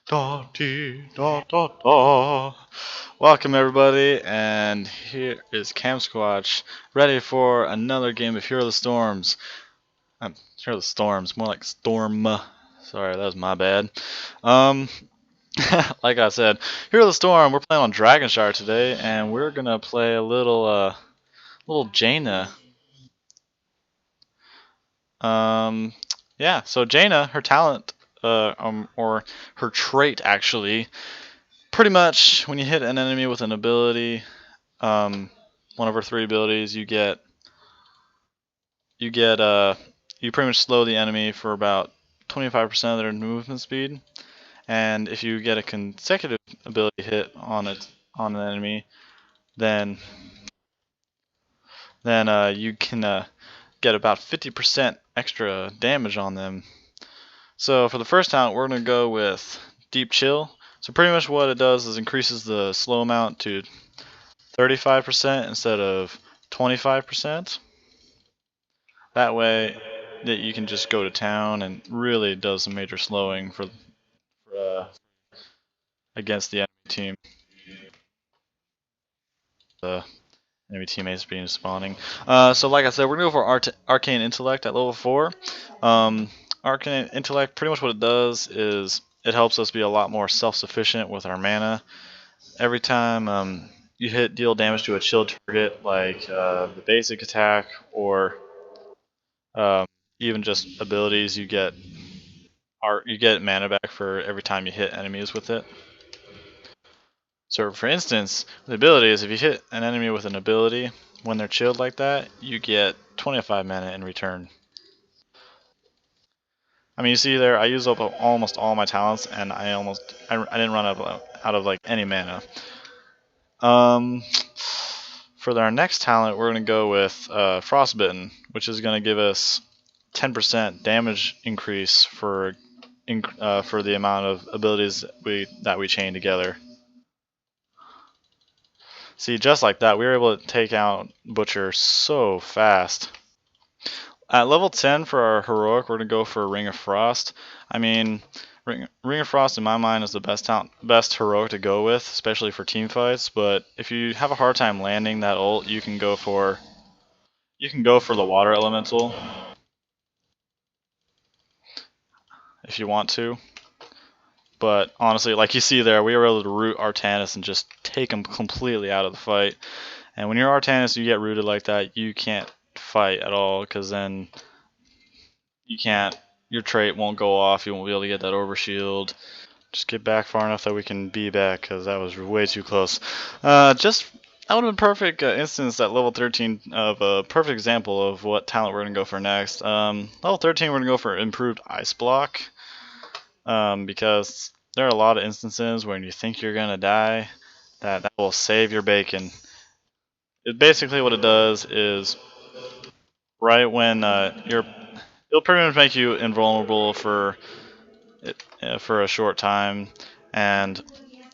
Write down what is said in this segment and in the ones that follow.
Da dee da da da. Welcome everybody, and here is Camsquatch, ready for another game of Hero of the Storms. Hero of the Storms, more like Storm. Sorry, that was my bad. Um, like I said, Hero of the Storm. We're playing on Dragonshire today, and we're gonna play a little Jaina. Um, yeah. So Jaina, her talent, or her trait actually. Pretty much, when you hit an enemy with an ability, um, one of our three abilities, you get you pretty much slow the enemy for about 25% of their movement speed. And if you get a consecutive ability hit on an enemy, then you can get about 50% extra damage on them. So for the first talent, we're gonna go with Deep Chill. So pretty much what it does is increases the slow amount to 35% instead of 25%. That way that you can just go to town and really does some major slowing for against the enemy team. The enemy teammates being spawning. So like I said, we're gonna go for Arcane Intellect at level 4. Um, Arcane Intellect, pretty much what it does is it helps us be a lot more self-sufficient with our mana. Every time you deal damage to a chill target, like the basic attack or um, even just abilities, you get mana back for every time you hit enemies with it. So for instance, the abilities, if you hit an enemy with an ability when they're chilled like that, you get 25 mana in return. I mean, you see there, I used up almost all my talents, and I didn't run out of like any mana. Um, for our next talent, we're gonna go with Frostbitten, which is gonna give us 10% damage increase for the amount of abilities that we chain together. See, just like that, we were able to take out Butcher so fast. At level 10 for our heroic, we're gonna go for Ring of Frost. I mean, Ring of Frost in my mind is the best heroic to go with, especially for team fights. But if you have a hard time landing that ult, you can go for the Water Elemental if you want to. But honestly, like you see there, we were able to root Artanis and just take him completely out of the fight. And when you're Artanis, you get rooted like that, you can't fight at all, because then you can't. Your trait won't go off. You won't be able to get that overshield. Just get back far enough that we can be back, because that was way too close. Just that would have been perfect instance at level 13 of a perfect example of what talent we're gonna go for next. Level 13, we're gonna go for improved ice block, because there are a lot of instances when you think you're gonna die that will save your bacon. Basically what it does is right when it'll pretty much make you invulnerable for a short time, and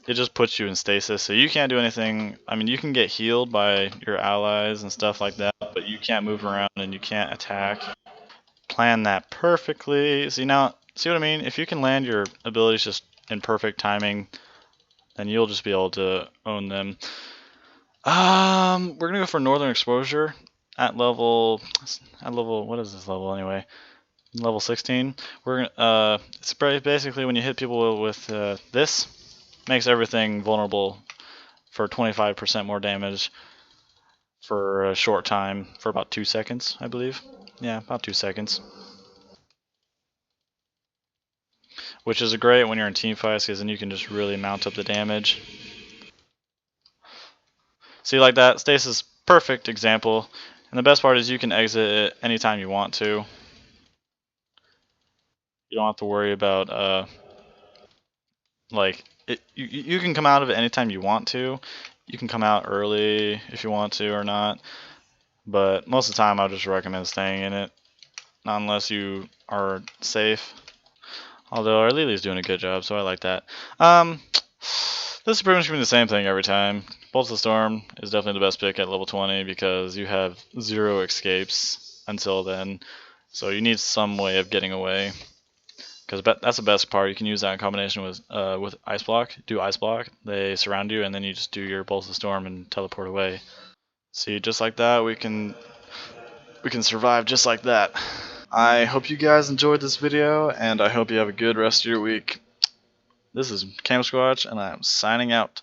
it just puts you in stasis, so you can't do anything. I mean, you can get healed by your allies and stuff like that, but you can't move around and you can't attack. Plan that perfectly. See what I mean? If you can land your abilities just in perfect timing, then you'll just be able to own them. We're gonna go for Northern Exposure at level what is this level anyway? Level 16. We're gonna it's basically when you hit people with this, makes everything vulnerable for 25% more damage for a short time, for about 2 seconds, I believe. Yeah, about 2 seconds. Which is great when you're in team fights, because then you can just really mount up the damage. See, like that, stasis, perfect example. And the best part is you can exit it anytime you want to. You don't have to worry about like you can come out of it anytime you want to. You can come out early if you want to or not. But most of the time, I would just recommend staying in it, not unless you are safe. Although our Lily's doing a good job, so I like that. This is pretty much going to be the same thing every time. Bolts of the Storm is definitely the best pick at level 20 because you have 0 escapes until then, so you need some way of getting away. because that's the best part. You can use that in combination with Ice Block. Do Ice Block. They surround you, and then you just do your Bolts of Storm and teleport away. See, just like that, we can survive just like that. I hope you guys enjoyed this video, and I hope you have a good rest of your week. This is Camsquatch, and I am signing out.